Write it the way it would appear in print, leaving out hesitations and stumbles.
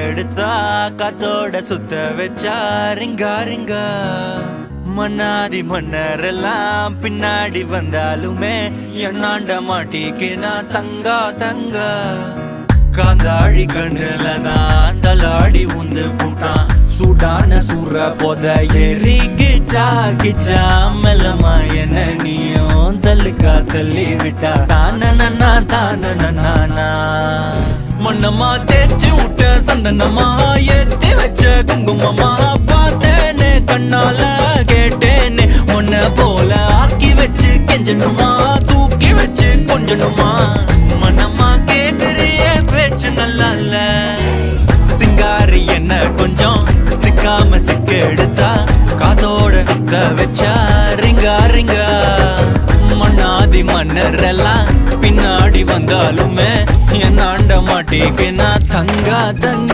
எடுத்தா காத்தோட சுத்த வச்சா ரிங்கா ரிங்கா மன்னாதி மன்னரெல்லாம் பின்னாடி வந்தாலுமே என்னாண்ட மாட்டிக்கினா தங்கா தங்கா காந்தாழி கண்ணுலதான் தலாடி உந்து போட்டான் சூடான சூற போத எரிக்கிச்சா கிச்சா மெல்லமா என்ன நீயும் தள்ளுக்கா தள்ளி விட்டா தானனா தானனா மண்ணம்மா தேய்ச்சி விட்ட சந்தனமா ஏத்தி வச்ச குங்குமமா பார்த்தேனே கண்ணால கேட்டேனே உன்ன போல ஆக்கி வச்சு கெஞ்சணுமா தூக்கி வச்சு கொஞ்சணுமா மனமா கேக்குறிய பேச்சு நல்லா இல்ல சிங்காரி என்ன கொஞ்சம் சிக்காம சிக்க எடுத்தா காதோட சுத்த வச்சா ரிங்கா ரிங்கா மண்ணாதி மன்னரெல்லாம் பின்னாடி வந்தாலுமே என்னாண்ட மாட்டேங்க நான் தங்கா தங்க